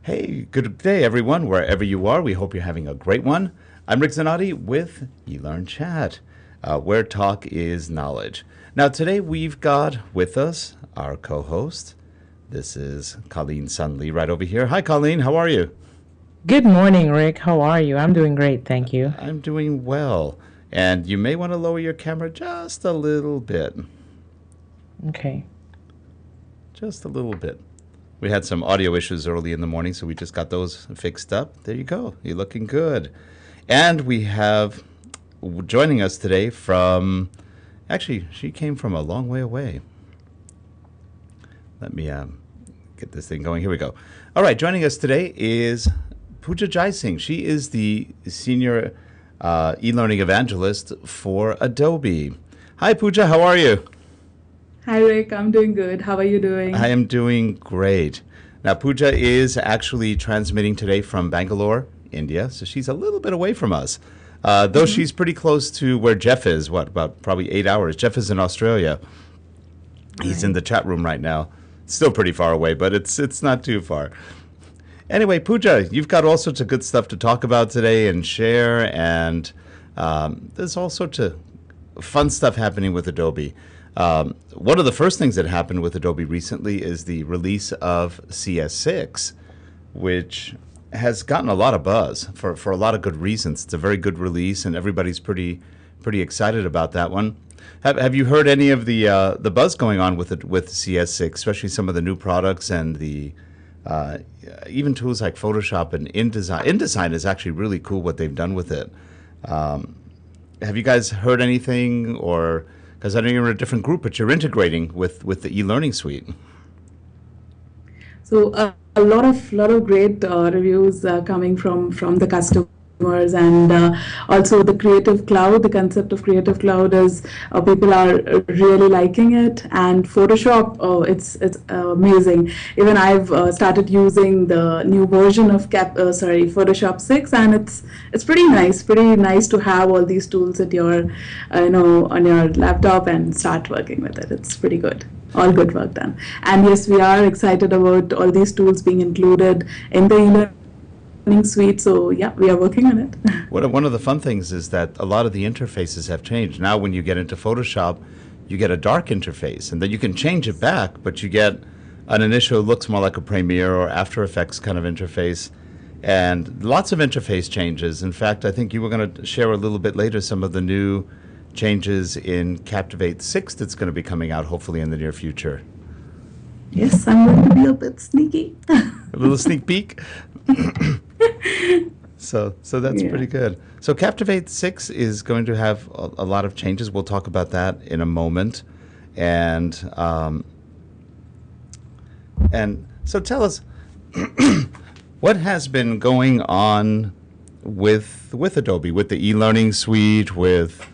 Hey, good day, everyone, wherever you are. We hope you're having a great one. I'm Rick Zanotti with eLearnChat, where talk is knowledge. Now, today we've got with us our co-host. This is Colleen Sunley right over here. Hi, Colleen. How are you? Good morning, Rick. How are you? I'm doing great, thank you. I'm doing well. And you may want to lower your camera just a little bit. Okay. Just a little bit. We had some audio issues early in the morning, so we just got those fixed up. There you go. You're looking good. And we have joining us today from, actually, she came from a long way away. Let me get this thing going. Here we go. All right, joining us today is Pooja Jaisingh. She is the Senior e-learning evangelist for Adobe. Hi, Pooja. How are you? Hi Rick, I'm doing good. How are you doing? I am doing great. Now, Pooja is actually transmitting today from Bangalore, India, so she's a little bit away from us. Though she's pretty close to where Jeff is, about probably 8 hours. Jeff is in Australia. He's in the chat room right now. Still pretty far away, but it's not too far. Anyway, Pooja, you've got all sorts of good stuff to talk about today and share, and there's all sorts of fun stuff happening with Adobe. One of the first things that happened with Adobe recently is the release of CS6, which has gotten a lot of buzz for a lot of good reasons. It's a very good release, and everybody's pretty excited about that one. Have you heard any of the buzz going on with CS6, especially some of the new products and the even tools like Photoshop and InDesign? InDesign is actually really cool what they've done with it. Have you guys heard anything, or because I know you're in a different group, but you're integrating with the e-learning suite? So a lot of great reviews coming from the customers, and also the Creative Cloud. The concept of Creative Cloud is people are really liking it, and Photoshop. Oh, it's amazing. Even I've started using the new version of Photoshop 6, and it's pretty nice. Pretty nice to have all these tools at your on your laptop and start working with it. It's pretty good. All good work done. And yes, we are excited about all these tools being included in the e-learning suite. So yeah, we are working on it. One of the fun things is that a lot of the interfaces have changed. Now when you get into Photoshop, you get a dark interface, and then you can change it back, but you get an initial, looks more like a Premiere or After Effects kind of interface, and lots of interface changes. In fact, I think you were going to share a little bit later some of the new changes in Captivate 6 that's going to be coming out hopefully in the near future. Yes, I'm going to be a bit sneaky. A little sneak peek. So that's pretty good. So Captivate 6 is going to have a lot of changes. We'll talk about that in a moment. And so tell us, what has been going on with Adobe, with the e-learning suite, with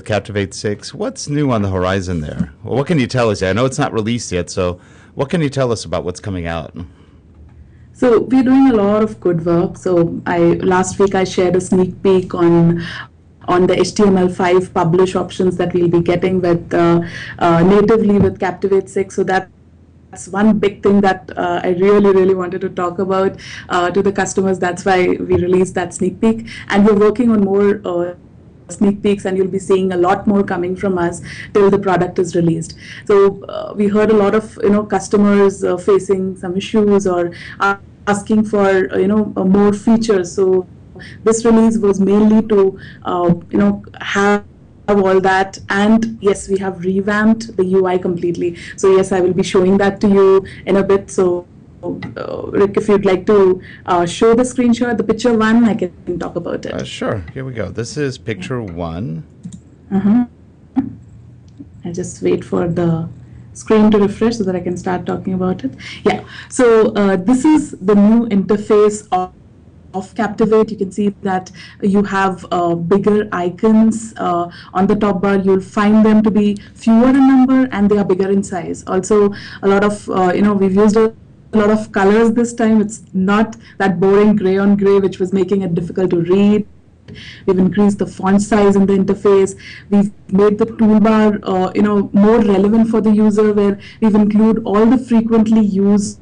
Captivate 6? What's new on the horizon there? Well, what can you tell us? I know it's not released yet, so what can you tell us about what's coming out? So we're doing a lot of good work. So last week I shared a sneak peek on the HTML5 publish options that we'll be getting with natively with Captivate 6. So that's one big thing that I really wanted to talk about to the customers. That's why we released that sneak peek, and we're working on more sneak peeks, and you'll be seeing a lot more coming from us till the product is released. So we heard a lot of customers facing some issues or asking for more features. So this release was mainly to have all that, and yes, we have revamped the UI completely. So yes, I will be showing that to you in a bit. So Rick, if you'd like to show the screenshot, the picture one, I can talk about it. Sure. Here we go. This is picture one. I'll just wait for the screen to refresh so that I can start talking about it. Yeah. So this is the new interface of Captivate. You can see that you have bigger icons on the top bar. You'll find them to be fewer in number, and they are bigger in size. Also, a lot of we've used a lot of colors this time. It's not that boring gray on gray, which was making it difficult to read. We've increased the font size in the interface. We've made the toolbar more relevant for the user, where we've included all the frequently used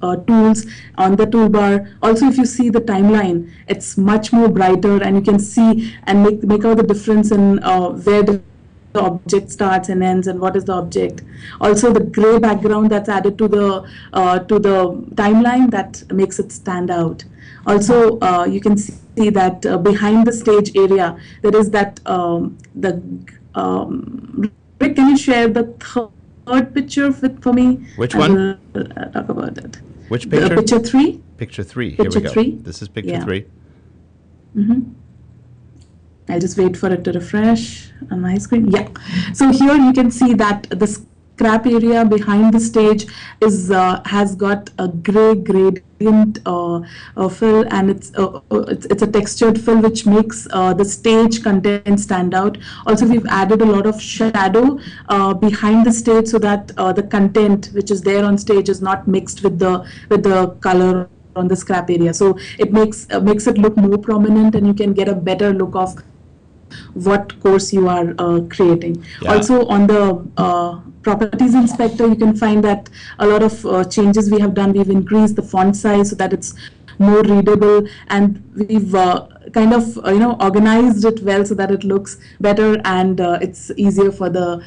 advanced tools on the toolbar. Also, if you see the timeline, it's much more brighter, and you can see and make out the difference in where the object starts and ends and what is the object. Also, the gray background that's added to the timeline, that makes it stand out. Also, you can see that behind the stage area, there is that Rick, can you share the third picture for me? Which one? We'll talk about it. Which picture? Picture 3. Picture 3. Here we go. 3. This is picture 3. I'll just wait for it to refresh on my screen. Yeah. So here you can see that the scrap area behind the stage is has got a gray gradient fill, and it's a textured fill which makes the stage content stand out. Also, we've added a lot of shadow behind the stage so that the content which is there on stage is not mixed with the color on the scrap area. So it makes it look more prominent, and you can get a better look of what course you are creating. Yeah. Also, on the properties inspector, you can find that a lot of changes we have done. We've increased the font size so that it's more readable, and we've kind of organized it well so that it looks better, and it's easier for the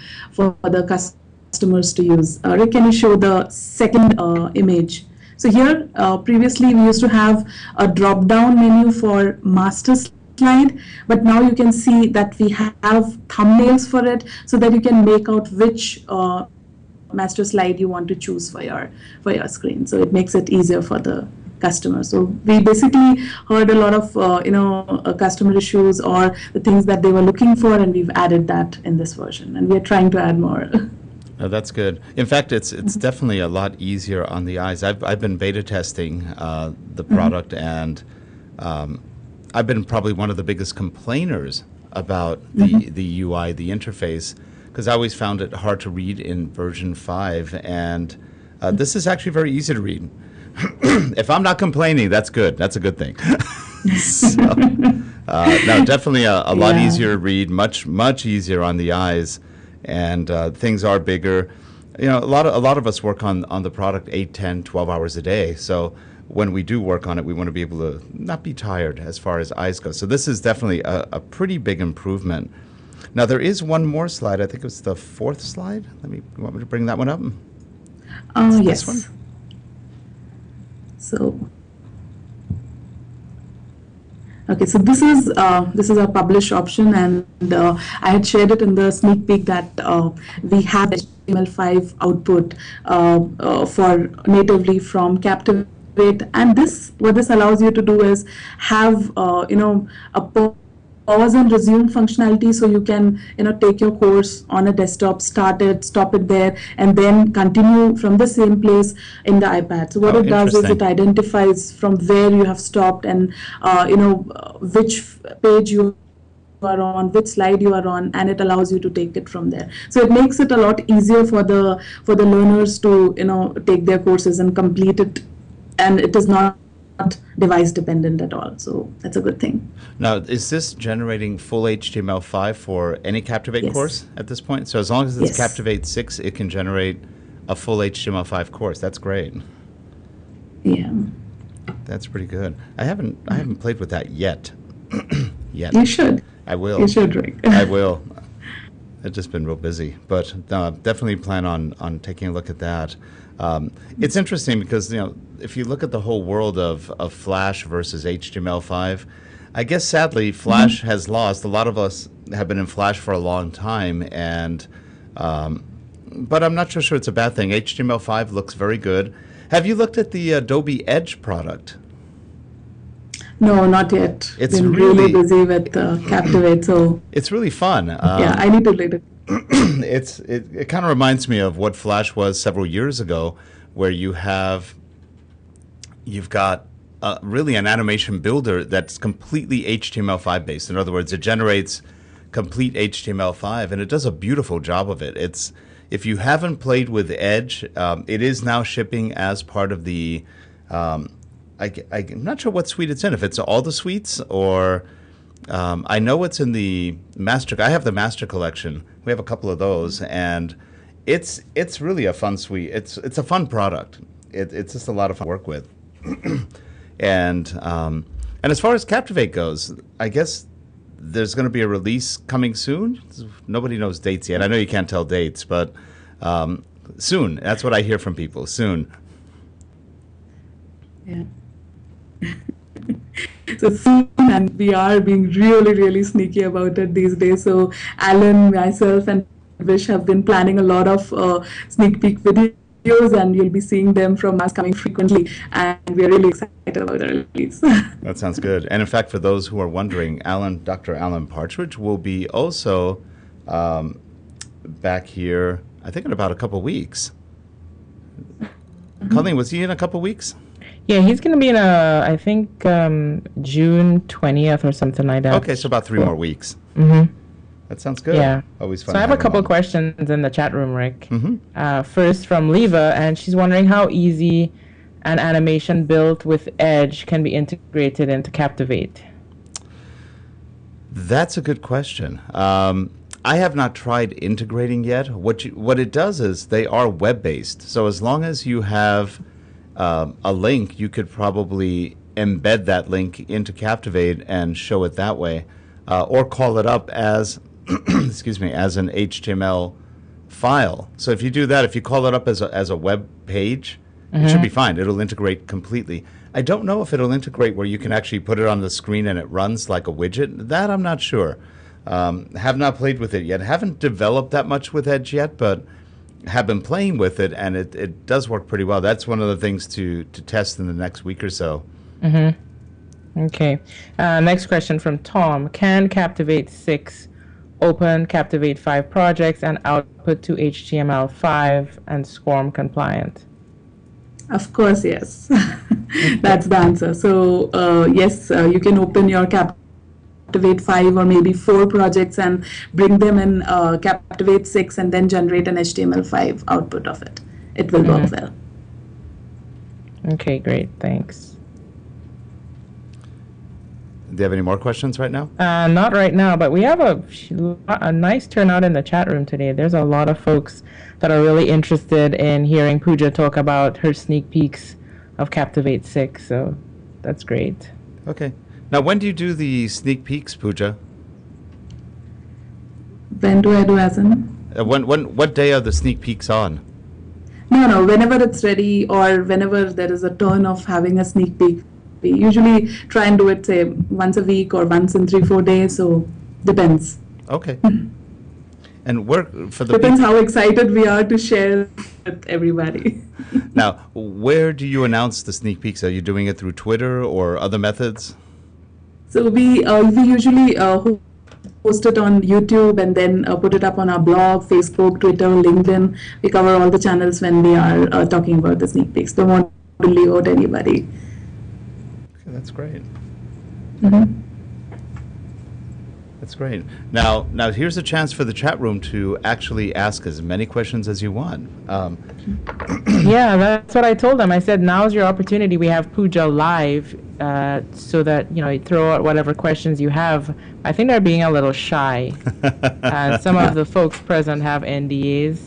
customers to use. Rick, can you show the second image? So here, previously we used to have a drop-down menu for master slide, but now you can see that we have thumbnails for it, so that you can make out which master slide you want to choose for your screen. So it makes it easier for the customer. So we basically heard a lot of customer issues or the things that they were looking for, and we've added that in this version, and we are trying to add more. Oh, that's good. In fact, it's definitely a lot easier on the eyes. I've been beta testing the product, and I've been probably one of the biggest complainers about the UI, the interface, because I always found it hard to read in version 5, and this is actually very easy to read. If I'm not complaining, that's good. That's a good thing. So, no, definitely a lot easier to read, much easier on the eyes. And things are bigger. A lot of us work on the product 8, 10, 12 hours a day. So when we do work on it, we want to be able to not be tired as far as eyes go. So this is definitely a pretty big improvement. Now there is one more slide. I think it was the 4th slide. You want me to bring that one up? Yes. This one? Okay, so this is our publish option, and I had shared it in the sneak peek that we have HTML5 output for natively from Captivate, and what this allows you to do is have a pause and resume functionality, so you can take your course on a desktop, start it, stop it there, and then continue from the same place in the iPad. So what it does is it identifies from where you have stopped, and which page you are on, which slide you are on, and it allows you to take it from there. So it makes it a lot easier for the learners to take their courses and complete it, and it is not device dependent at all. So that's a good thing. Now, is this generating full HTML5 for any Captivate course at this point? So as long as it's Captivate 6, it can generate a full HTML5 course. That's great. Yeah. That's pretty good. I haven't played with that yet. You should. I will. You should, Rick. I will. I've just been real busy, but definitely plan on taking a look at that. It's interesting because if you look at the whole world of Flash versus HTML5, I guess sadly Flash has lost. A lot of us have been in Flash for a long time, and but I'm not sure it's a bad thing. HTML5 looks very good. Have you looked at the Adobe Edge product? No, not yet. It's been really busy with Captivate, so it's really fun. Yeah, I need to later. It kind of reminds me of what Flash was several years ago, where you've got really an animation builder that's completely HTML5 based. In other words, it generates complete HTML5, and it does a beautiful job of it. If you haven't played with Edge, it is now shipping as part of the. I'm not sure what suite it's in. If it's all the suites, or I know it's in the master. I have the master collection. We have a couple of those, and it's really a fun suite. It's a fun product. it's just a lot of fun to work with. And as far as Captivate goes, I guess there's going to be a release coming soon. Nobody knows dates yet. I know you can't tell dates, but soon. That's what I hear from people. Soon. Yeah. So soon, and we are being really, really sneaky about it these days. So Alan, myself, and Vish have been planning a lot of sneak peek videos, and you'll be seeing them from us coming frequently. And we're really excited about the release. That sounds good. And in fact, for those who are wondering, Dr. Alan Partridge will be also back here, I think, in about a couple weeks. Colleen, was he in a couple weeks? Yeah, he's going to be in I think, June 20th or something like that. Okay, so about 3 more weeks. Mm-hmm. That sounds good. Yeah. Always fun. So I have a couple questions in the chat room, Rick. First from Leva, and she's wondering how easy an animation built with Edge can be integrated into Captivate. That's a good question. I have not tried integrating yet. What it does is they are web-based. So as long as you have a link, you could probably embed that link into Captivate and show it that way, or call it up as excuse me, as an HTML file. So if you do that, if you call it up as a web page, it should be fine. It'll integrate completely. I don't know if it'll integrate where you can actually put it on the screen and it runs like a widget. That I'm not sure. Have not played with it yet. Haven't developed that much with Edge yet, but have been playing with it, and it does work pretty well. That's one of the things to test in the next week or so. Okay. Next question from Tom. Can Captivate 6 open Captivate 5 projects and output to HTML5 and SCORM compliant? Of course, yes. That's the answer. So yes, you can open your Captivate 5 or maybe 4 projects and bring them in Captivate 6 and then generate an HTML5 output of it. It will work well. Okay, great. Thanks. Do you have any more questions right now? Not right now, but we have a nice turnout in the chat room today. There's a lot of folks that are really interested in hearing Pooja talk about her sneak peeks of Captivate 6, so that's great. Okay. Now, when do you do the sneak peeks, Pooja? When do I do as in? What day are the sneak peeks on? No, whenever it's ready or whenever there is a turn of having a sneak peek. We usually try and do it, say, once a week or once in 3-4 days, so depends. Okay. And for the depends how excited we are to share with everybody. Now, where do you announce the sneak peeks? Are you doing it through Twitter or other methods? So we usually post it on YouTube and then put it up on our blog, Facebook, Twitter, LinkedIn. We cover all the channels when we are talking about the sneak peeks. Don't want to leave out anybody. Okay, that's great. That's great. Now here's a chance for the chat room to actually ask as many questions as you want. Yeah, that's what I told them. I said, now's your opportunity. We have Pooja live, so that you throw out whatever questions you have. I think they're being a little shy. Some of the folks present have NDAs,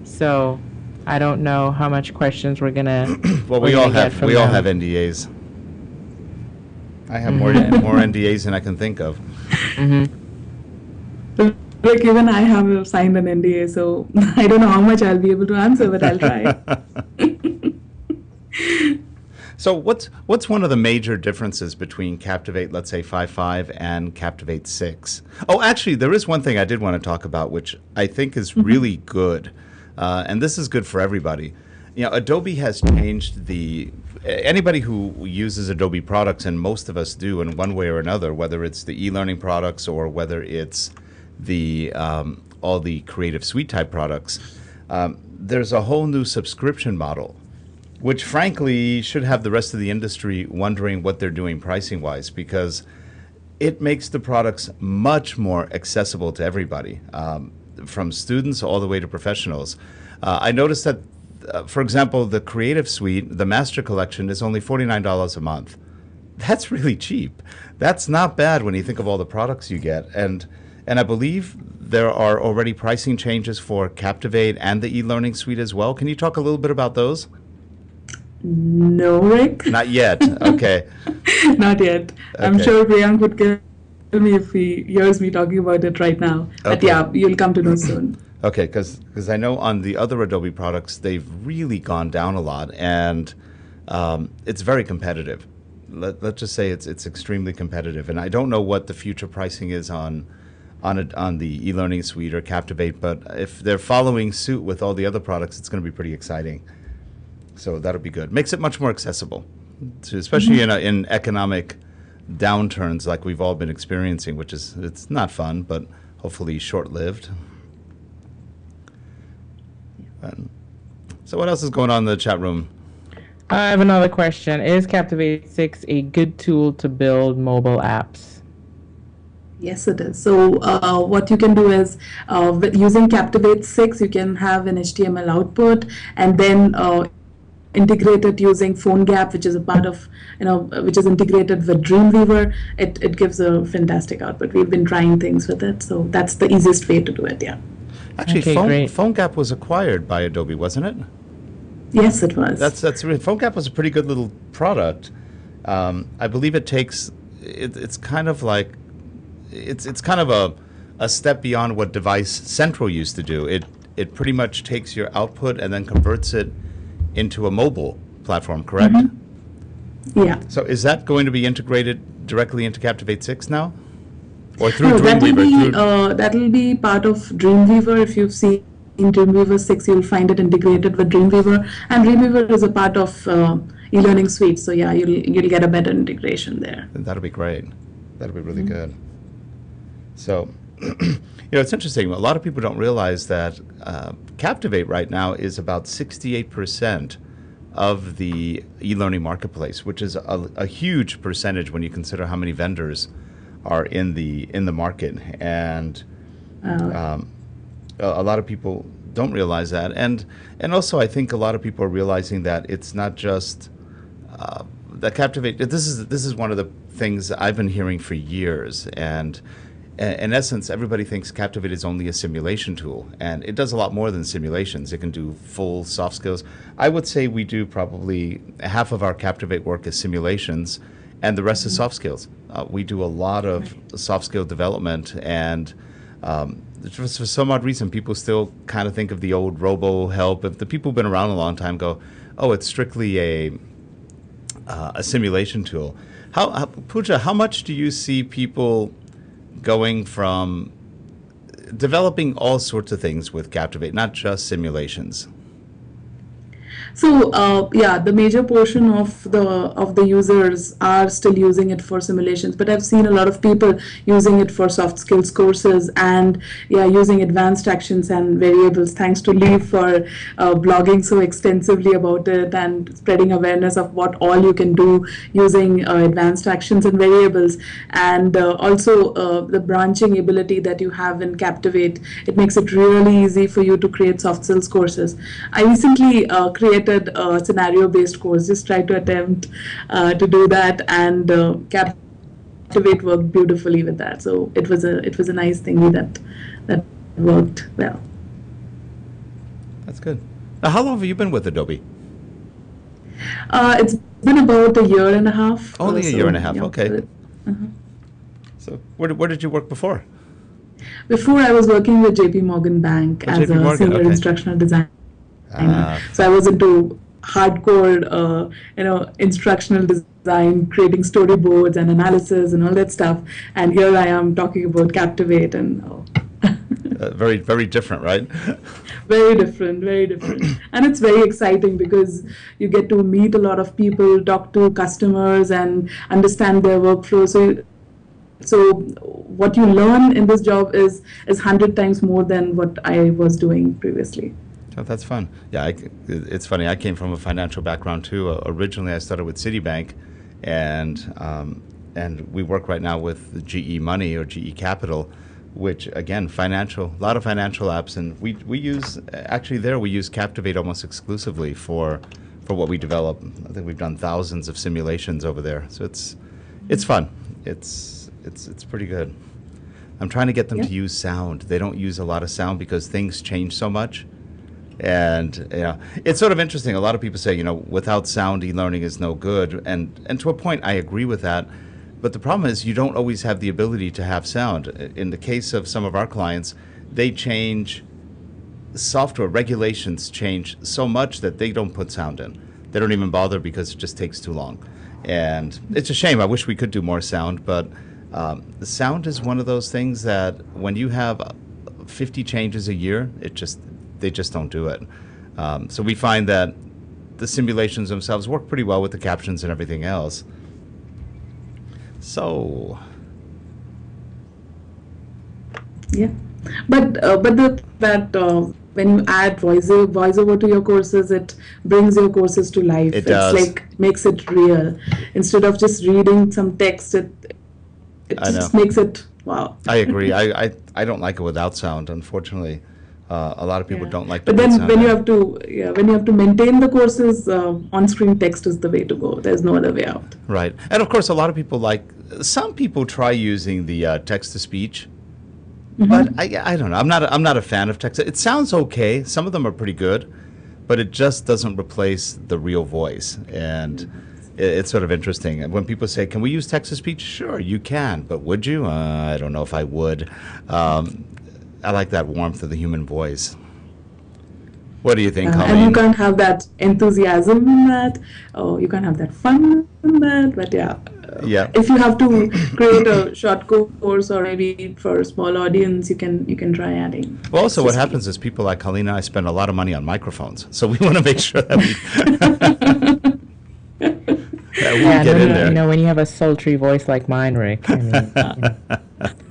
so I don't know how much questions we're gonna. Well, we all have NDAs. I have more NDAs than I can think of. Like even I have signed an NDA, so I don't know how much I'll be able to answer, but I'll try. So what's one of the major differences between Captivate, let's say 5.5 and Captivate 6? Oh, actually, there is one thing I did want to talk about, which I think is really good, and this is good for everybody. Adobe has changed anybody who uses Adobe products, and most of us do in one way or another, whether it's the e-learning products or whether it's the all the Creative Suite type products, there's a whole new subscription model, which frankly should have the rest of the industry wondering what they're doing pricing wise, because it makes the products much more accessible to everybody, from students all the way to professionals. I noticed that for example, the Creative Suite, the Master Collection, is only $49 a month. That's really cheap. That's not bad when you think of all the products you get. And I believe there are already pricing changes for Captivate and the e-learning suite as well. Can you talk a little bit about those? No, Rick. Not yet. Okay. Not yet. I'm Okay. sure Priyank would kill me if he hears me talking about it right now. But Okay. yeah, you'll come to know soon. Okay, because I know on the other Adobe products, they've really gone down a lot, and it's very competitive. Let's just say it's extremely competitive, and I don't know what the future pricing is on the e-learning suite or Captivate, but if they're following suit with all the other products, it's going to be pretty exciting. So that'll be good. Makes it much more accessible, especially in economic downturns like we've all been experiencing, which is it's not fun, but hopefully short-lived. So what else is going on in the chat room? I have another question. Is Captivate 6 a good tool to build mobile apps? Yes, it is. So what you can do is using Captivate 6, you can have an HTML output and then integrate it using PhoneGap, which is a part of, which is integrated with Dreamweaver. It gives a fantastic output. We've been trying things with it. So that's the easiest way to do it, yeah. Actually, Okay, great. PhoneGap was acquired by Adobe, wasn't it? Yes, it was. That's really, PhoneGap was a pretty good little product. I believe it takes it's kind of like it's kind of a step beyond what Device Central used to do. It pretty much takes your output and then converts it into a mobile platform, correct? Yeah. So is that going to be integrated directly into Captivate 6 now? Or through No, Dreamweaver? that'll be part of Dreamweaver. If you've seen in Dreamweaver 6, you'll find it integrated with Dreamweaver, and Dreamweaver is a part of eLearning suite. So yeah, you'll get a better integration there. That'll be great. That'll be really good. So, it's interesting. A lot of people don't realize that Captivate right now is about 68% of the e-learning marketplace, which is a huge percentage when you consider how many vendors are in the market, and a lot of people don't realize that, and also I think a lot of people are realizing that it's not just that Captivate. This is one of the things I've been hearing for years, and in essence, everybody thinks Captivate is only a simulation tool, and it does a lot more than simulations. It can do full soft skills. I would say we do probably half of our Captivate work is simulations, and the rest is soft skills. We do a lot of soft skill development, and for some odd reason, people still kind of think of the old robo-help. If the people who've been around a long time go, oh, it's strictly a simulation tool. Pooja, how much do you see people going from developing all sorts of things with Captivate, not just simulations? So yeah, the major portion of the users are still using it for simulations, but I've seen a lot of people using it for soft skills courses, and yeah, using advanced actions and variables. Thanks to Lee for blogging so extensively about it and spreading awareness of what all you can do using advanced actions and variables, and also the branching ability that you have in Captivate. It makes it really easy for you to create soft skills courses. I recently created a scenario-based course. Just try to attempt to do that, and Captivate worked beautifully with that. So it was a nice thing that worked well. That's good. Now, how long have you been with Adobe? It's been about a year and a half. Only a year and a half. Yeah. Okay. So where did you work before? Before, I was working with JP Morgan Bank as JP a Morgan, senior okay. instructional designer. So I was into hardcore, instructional design, creating storyboards and analysis and all that stuff. And here I am talking about Captivate, and Very, very different, right? very different, very different. And it's very exciting because you get to meet a lot of people, talk to customers, and understand their workflow. So what you learn in this job is 100 times more than what I was doing previously. Oh, that's fun. Yeah, it's funny. I came from a financial background too. Originally, I started with Citibank, and we work right now with GE Money or GE Capital, which again, a lot of financial apps, and we use Captivate almost exclusively for what we develop. I think we've done thousands of simulations over there, so it's fun. It's pretty good. I'm trying to get them to use sound. They don't use a lot of sound because things change so much. And it's sort of interesting. A lot of people say, without sound, e-learning is no good. And to a point, I agree with that. But the problem is you don't always have the ability to have sound. In the case of some of our clients, they change software regulations change so much that they don't put sound in. They don't even bother because it just takes too long. And it's a shame. I wish we could do more sound, but the sound is one of those things that when you have 50 changes a year, they just don't do it. So we find that the simulations themselves work pretty well with the captions and everything else. So, yeah, but when you add voiceover to your courses, it brings your courses to life. It does. It's like makes it real instead of just reading some text. It just makes it wow. I agree. I don't like it without sound, unfortunately. A lot of people don't like. But then when you have to maintain the courses, on-screen text is the way to go. There's no other way out. Right, and of course, a lot of people some people try using the text-to-speech, but I don't know. I'm not a fan of text. It sounds okay. Some of them are pretty good, but it just doesn't replace the real voice. And it's sort of interesting. When people say, "Can we use text-to-speech?" Sure, you can, but would you? I don't know if I would. I like that warmth of the human voice. What do you think, Colleen? And you can't have that enthusiasm in that. Oh, you can't have that fun in that. But if you have to create a short course or maybe for a small audience, you can try adding. Well, also what happens is people like Colleen and I spend a lot of money on microphones, so we want to make sure that we get in there. When you have a sultry voice like mine, Rick, I mean,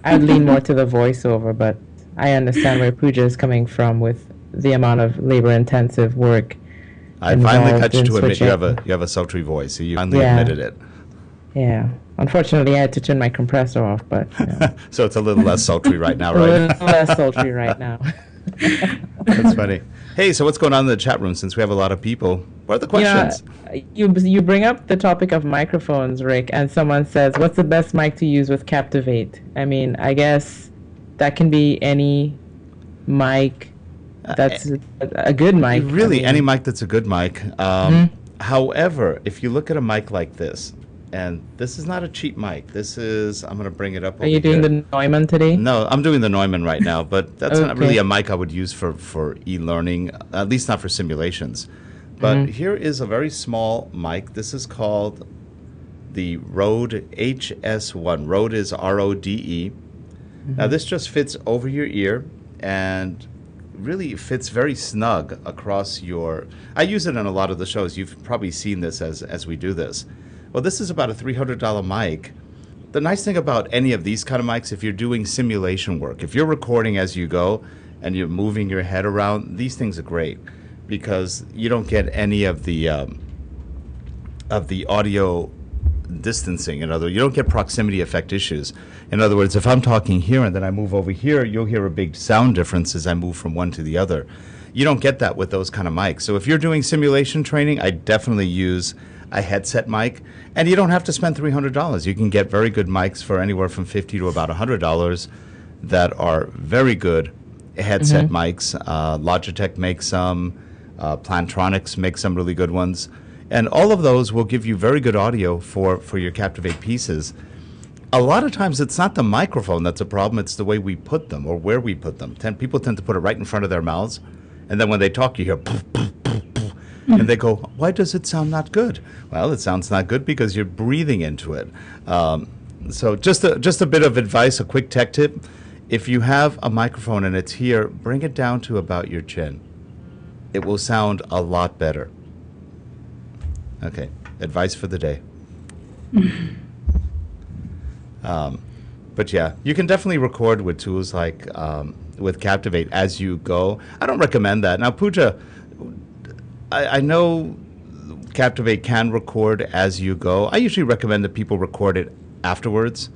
I'd lean more to the voiceover, but I understand where Pooja is coming from with the amount of labor-intensive work. I finally got you to admit you have a sultry voice. You finally admitted it. Yeah. Unfortunately, I had to turn my compressor off, but so it's a little less sultry right now, right? A little less sultry right now. That's funny. Hey, so what's going on in the chat room? Since we have a lot of people, what are the questions? You bring up the topic of microphones, Rick, and someone says, "What's the best mic to use with Captivate?" I mean, I guess that can be any mic that's a good mic. Really, any mic that's a good mic. However, if you look at a mic like this, and this is not a cheap mic. This is, I'm going to bring it up. Are you doing the Neumann today? No, I'm doing the Neumann right now, but that's not really a mic I would use for e-learning, at least not for simulations. But here is a very small mic. This is called the Rode HS1. Rode is R-O-D-E. Now this just fits over your ear and really fits very snug across your... I use it in a lot of the shows. You've probably seen this as we do this. Well, this is about a $300 mic. The nice thing about any of these kind of mics, if you're doing simulation work, if you're recording as you go and you're moving your head around, these things are great because you don't get any of the audio distancing. In other words, you don't get proximity effect issues. In other words, if I'm talking here and then I move over here, you'll hear a big sound difference as I move from one to the other. You don't get that with those kind of mics. So if you're doing simulation training, I definitely use a headset mic, and you don't have to spend $300. You can get very good mics for anywhere from $50 to about $100 that are very good headset mics. Logitech makes some, Plantronics makes some really good ones, and all of those will give you very good audio for your Captivate pieces. A lot of times it's not the microphone that's a problem, it's the way we put them or where we put them. People tend to put it right in front of their mouths, and then when they talk you hear poof, poof, poof, poof. And they go, why does it sound not good? Well, it sounds not good because you're breathing into it. So just a bit of advice, a quick tech tip. If you have a microphone and it's here, bring it down to about your chin. It will sound a lot better. Okay, advice for the day. But yeah, you can definitely record with tools like with Captivate as you go. I don't recommend that. Now, Pooja, I know Captivate can record as you go. I usually recommend that people record it afterwards,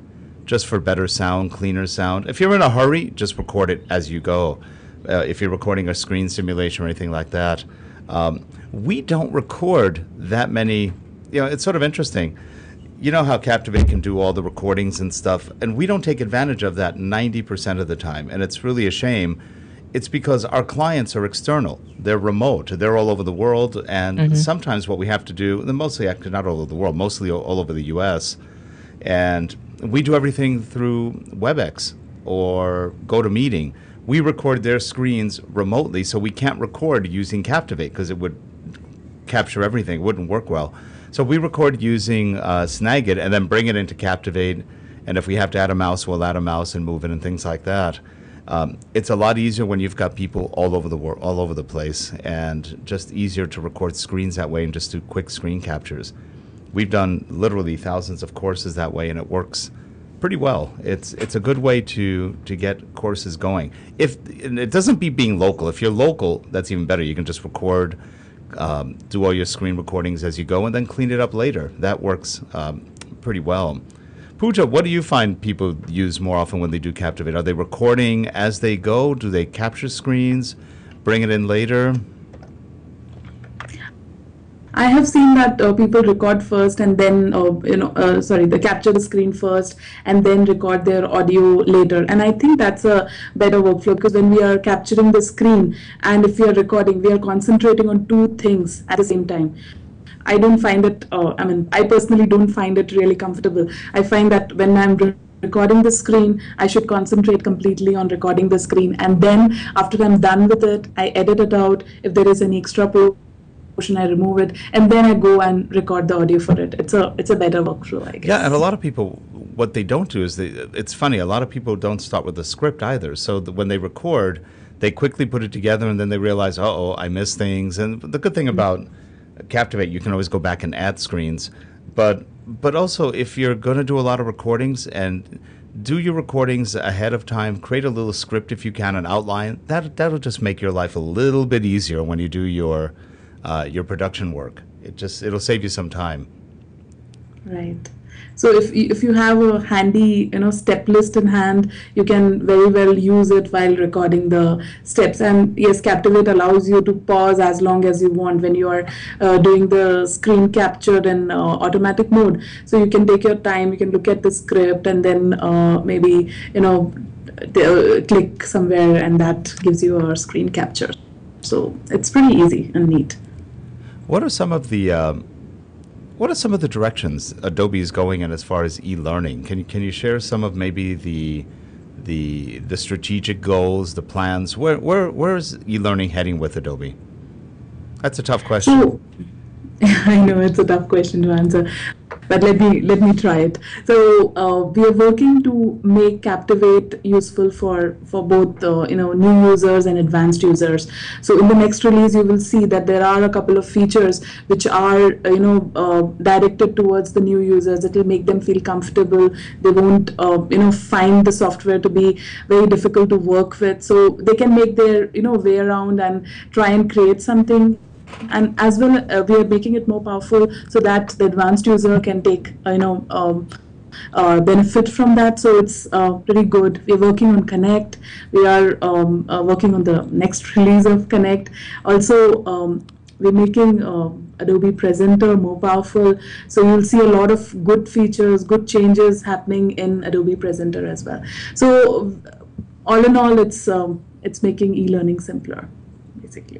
just for better sound, cleaner sound. If you're in a hurry, just record it as you go. If you're recording a screen simulation or anything like that. We don't record that many. It's sort of interesting. You know how Captivate can do all the recordings and stuff, and we don't take advantage of that 90% of the time, and it's really a shame. it's because our clients are external. They're remote. They're all over the world. And sometimes what we have to do, mostly actually not all over the world, mostly all over the U.S., and we do everything through WebEx or GoToMeeting. We record their screens remotely, so we can't record using Captivate because it would capture everything. It wouldn't work well. So we record using Snagit and then bring it into Captivate. And if we have to add a mouse, we'll add a mouse and move it and things like that. It's a lot easier when you've got people all over the world, all over the place, and just easier to record screens that way and just do quick screen captures. We've done literally thousands of courses that way, and it works pretty well. It's a good way to get courses going. And it doesn't beat being local. If you're local, that's even better. You can just record, do all your screen recordings as you go, and then clean it up later. That works pretty well. Pooja, what do you find people use more often when they do Captivate? Are they recording as they go? Do they capture screens, bring it in later? I have seen that people record first and then, they capture the screen first and then record their audio later. And I think that's a better workflow, because when we are capturing the screen and if we are recording, we are concentrating on two things at the same time. I don't find it, I personally don't find it really comfortable. I find that when I'm recording the screen, I should concentrate completely on recording the screen. And then after I'm done with it, I edit it out. If there is any extra portion, I remove it, and then I go and record the audio for it. It's a better workflow, I guess. Yeah, and a lot of people, what they don't do is it's funny, a lot of people don't start with the script either. So when they record, they quickly put it together and then they realize, I missed things. And the good thing about Captivate, you can always go back and add screens. But also, if you're going to do a lot of recordings, and do your recordings ahead of time, create a little script if you can, an outline. That'll just make your life a little bit easier when you do your production work. It'll save you some time. Right. So if you have a handy step list in hand, you can very well use it while recording the steps. And yes, Captivate allows you to pause as long as you want when you are doing the screen capture in automatic mode. So you can take your time, you can look at the script, and then maybe click somewhere, and that gives you a screen capture. So it's pretty easy and neat. What are some of the directions Adobe is going in as far as e-learning? Can you share some of maybe the strategic goals, the plans? Where is e-learning heading with Adobe? That's a tough question. So, I know it's a tough question to answer, but let me try it. So we are working to make Captivate useful for both new users and advanced users. So in the next release, you will see that there are a couple of features which are directed towards the new users. It will make them feel comfortable. They won't find the software to be very difficult to work with. So they can make their way around and try and create something. And as well, we are making it more powerful so that the advanced user can take benefit from that. So it's pretty good. We're working on Connect. We are working on the next release of Connect. Also, we're making Adobe Presenter more powerful. So you'll see a lot of good features, good changes happening in Adobe Presenter as well. So all in all, it's making e-learning simpler, basically.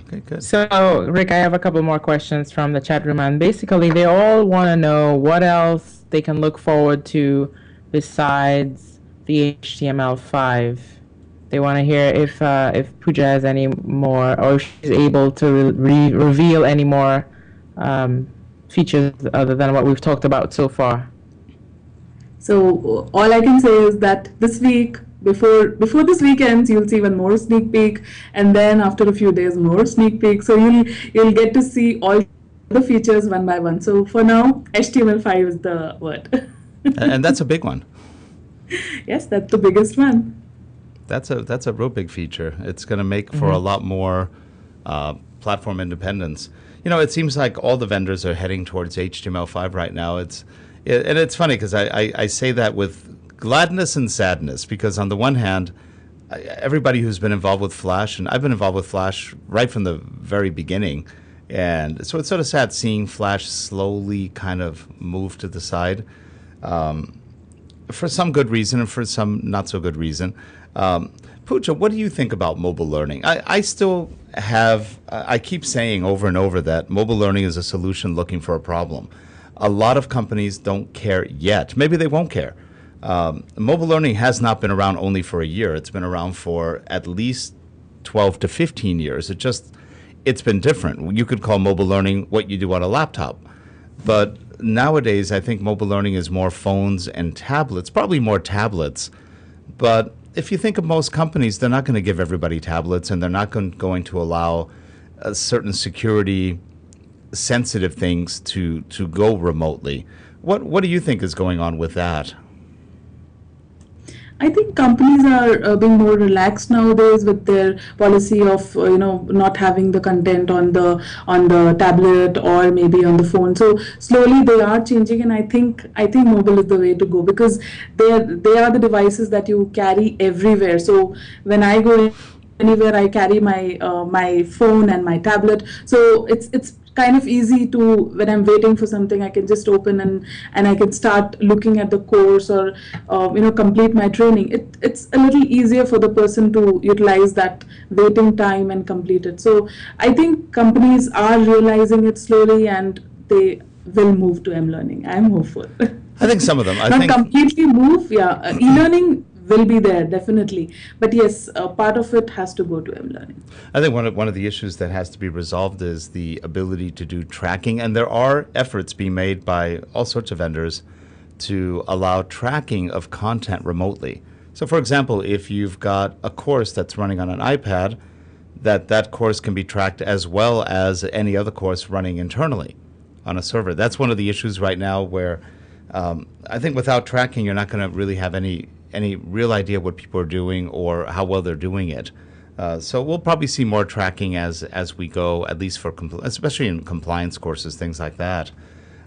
Okay, good. So, Rick, I have a couple more questions from the chat room, and basically they all want to know what else they can look forward to besides the HTML5. They want to hear if Pooja has any more, or if she's able to reveal any more features other than what we've talked about so far. So all I can say is that this week, before this weekend, you'll see one more sneak peek, and then after a few days, more sneak peek. So you'll get to see all the features one by one. So for now, HTML5 is the word. And that's a big one. Yes, that's the biggest one. That's a real big feature. It's going to make for a lot more platform independence. It seems like all the vendors are heading towards HTML5 right now. And it's funny because I say that with gladness and sadness, because on the one hand, everybody who's been involved with Flash, and I've been involved with Flash right from the very beginning, and so it's sort of sad seeing Flash slowly kind of move to the side for some good reason and for some not so good reason. Pooja, what do you think about mobile learning? I still have, I keep saying over and over that mobile learning is a solution looking for a problem. A lot of companies don't care yet. Maybe they won't care. Mobile learning has not been around only for a year. It's been around for at least 12 to 15 years. It's been different. You could call mobile learning what you do on a laptop. But nowadays, I think mobile learning is more phones and tablets, probably more tablets. But if you think of most companies, they're not going to give everybody tablets, and they're not going to allow certain security sensitive things to go remotely. What do you think is going on with that? I think companies are being more relaxed nowadays with their policy of not having the content on the tablet or maybe on the phone. So slowly they are changing, and I think mobile is the way to go, because they are the devices that you carry everywhere. So when I go anywhere, I carry my phone and my tablet. So it's kind of easy to, when I'm waiting for something, I can just open and I can start looking at the course or complete my training. It's a little easier for the person to utilize that waiting time and complete it. So I think companies are realizing it slowly, and they will move to eLearning. I'm hopeful. I think some of them. Not completely move, yeah. eLearning will be there, definitely. But yes, part of it has to go to eLearning. I think one of the issues that has to be resolved is the ability to do tracking. And there are efforts being made by all sorts of vendors to allow tracking of content remotely. So for example, if you've got a course that's running on an iPad, that course can be tracked as well as any other course running internally on a server. That's one of the issues right now where I think without tracking, you're not going to really have any real idea what people are doing or how well they're doing it. So we'll probably see more tracking as we go, at least for especially in compliance courses, things like that.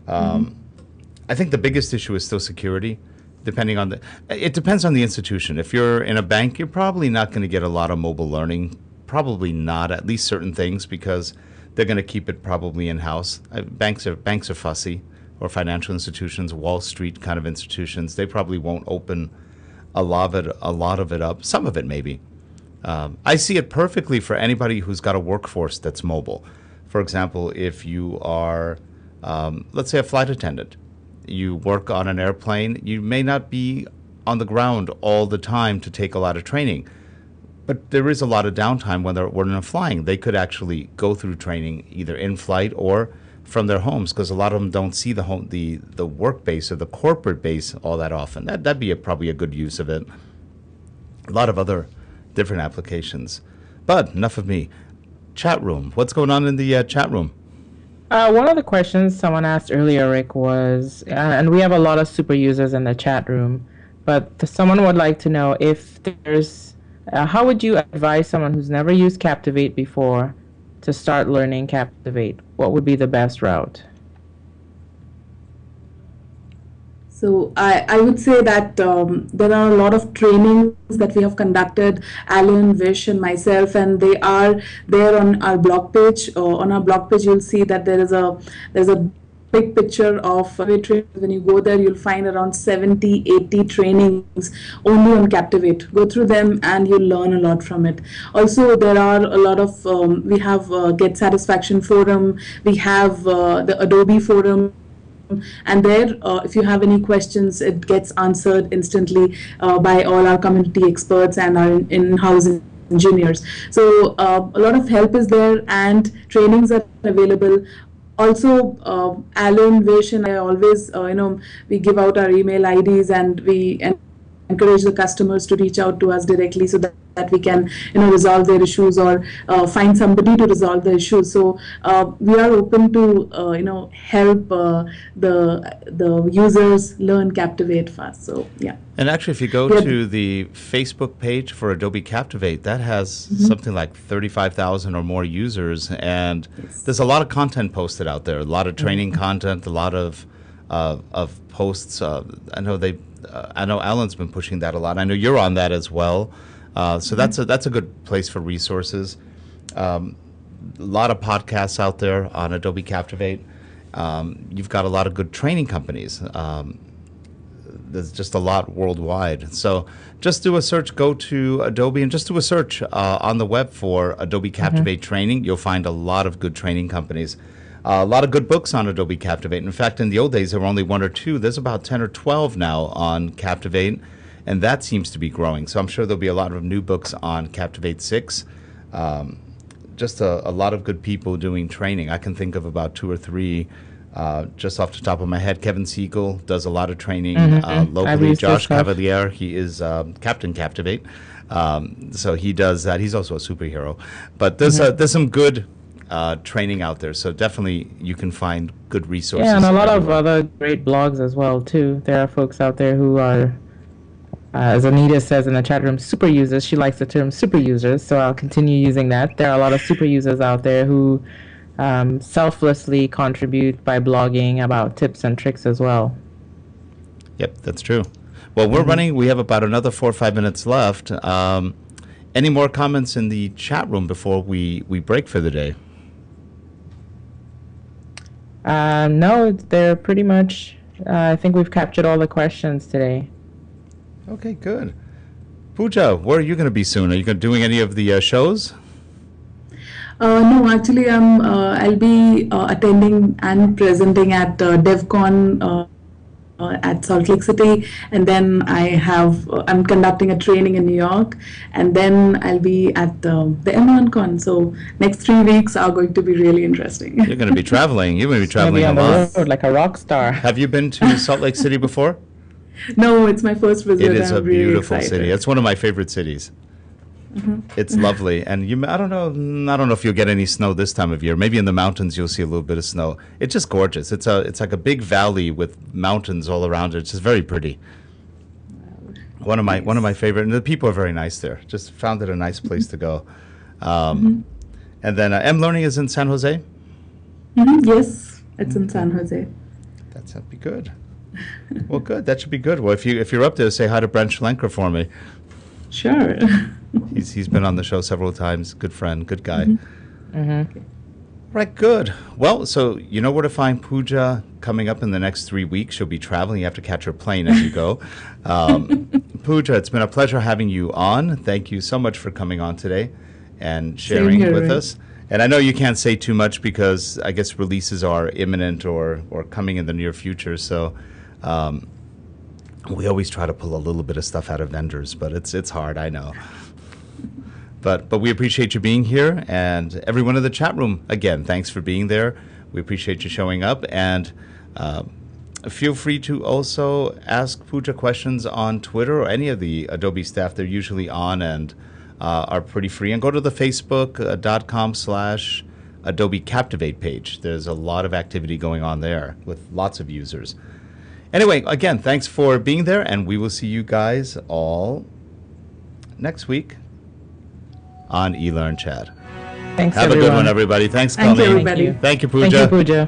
I think the biggest issue is still security. It depends on the institution. If you're in a bank, you're probably not going to get a lot of mobile learning. Probably not, at least certain things, because they're going to keep it probably in-house. Banks are fussy, or financial institutions, Wall Street kind of institutions. They probably won't open a lot of it up. Some of it maybe. I see it perfectly for anybody who's got a workforce that's mobile. For example, if you are, let's say, a flight attendant, you work on an airplane, you may not be on the ground all the time to take a lot of training, but there is a lot of downtime when they're flying. They could actually go through training either in flight or from their homes, because a lot of them don't see the work base or the corporate base all that often. That'd be probably a good use of it. A lot of other different applications. But enough of me. Chat room. What's going on in the chat room? One of the questions someone asked earlier, Rick, was, and we have a lot of super users in the chat room, but someone would like to know if there's, how would you advise someone who's never used Captivate before to start learning Captivate? What would be the best route? So I would say that there are a lot of trainings that we have conducted, Alan, Vish, and myself, and they are there on our blog page. On our blog page, you'll see that there's a big picture of Captivate. When you go there, you'll find around 70, 80 trainings only on Captivate. Go through them and you'll learn a lot from it. Also, there are a lot of, we have Get Satisfaction Forum, we have the Adobe Forum, and there, if you have any questions, it gets answered instantly by all our community experts and our in-house engineers. So a lot of help is there, and trainings are available. Also, Alan, Vish, and I always, we give out our email IDs, and we encourage the customers to reach out to us directly so that we can, resolve their issues or find somebody to resolve the issues. So we are open to, help the users learn Captivate fast. So yeah. And actually, if you go to the Facebook page for Adobe Captivate, that has something like 35,000 or more users, and there's a lot of content posted out there. A lot of training content, a lot of posts. I know Alan's been pushing that a lot. I know you're on that as well. So that's a good place for resources. A lot of podcasts out there on Adobe Captivate. You've got a lot of good training companies. there's just a lot worldwide. So just do a search, go to Adobe and just do a search on the web for Adobe Captivate training. You'll find a lot of good training companies. A lot of good books on Adobe Captivate. In fact, in the old days, there were only 1 or 2. There's about 10 or 12 now on Captivate, and that seems to be growing. So I'm sure there'll be a lot of new books on Captivate 6. Just a lot of good people doing training. I can think of about 2 or 3 just off the top of my head. Kevin Siegel does a lot of training locally. Josh Cavalier, he is Captain Captivate. So he does that. He's also a superhero. But there's some good training out there. So definitely you can find good resources. Yeah, and a lot of other great blogs as well, too. There are folks out there who are, as Anita says in the chat room, super users. She likes the term super users, so I'll continue using that. There are a lot of super users out there who selflessly contribute by blogging about tips and tricks as well. Yep, that's true. Well, we're running. We have about another 4 or 5 minutes left. Any more comments in the chat room before we break for the day? No, they're pretty much, I think we've captured all the questions today. Okay, good. Pooja, where are you going to be soon? Are you doing any of the shows? No, actually, I'll be attending and presenting at DevCon at Salt Lake City, and then I'm conducting a training in New York, and then I'll be at the eLearnCon. So next 3 weeks are going to be really interesting. You're going to be traveling. You're going to be traveling on a lot. the road like a rock star. Have you been to Salt Lake City before? No, it's my first visit. It is a really beautiful excited. city. It's one of my favorite cities. It's lovely, and I don't know if you'll get any snow this time of year. Maybe in the mountains you'll see a little bit of snow. It's just gorgeous. It's like a big valley with mountains all around it. It's just very pretty. One of my favorite, and the people are very nice there. Just found it a nice place to go. And then eLearning is in San Jose. Yes, it's in San Jose. That'd be good. Well, good. That should be good. Well, if you're up there, say hi to Brent Schlenker for me. Sure. He's been on the show several times. Good friend, good guy. Right, good. Well, so you know where to find Pooja coming up in the next 3 weeks. She'll be traveling. You have to catch her plane as you go. Pooja, it's been a pleasure having you on. Thank you so much for coming on today and sharing with us. And I know you can't say too much because I guess releases are imminent or coming in the near future. So we always try to pull a little bit of stuff out of vendors, but it's hard, I know. But we appreciate you being here, and everyone in the chat room, again, thanks for being there. We appreciate you showing up, and feel free to also ask Pooja questions on Twitter or any of the Adobe staff. They're usually on and are pretty free. And go to the facebook.com/Adobe Captivate page. There's a lot of activity going on there with lots of users. Anyway, again, thanks for being there, and we will see you guys all next week on eLearnChat. Thanks, Have everyone. a good one, everybody. Thanks, Thank you, Colleen. everybody. Thank you, Pooja. Thank you, Pooja.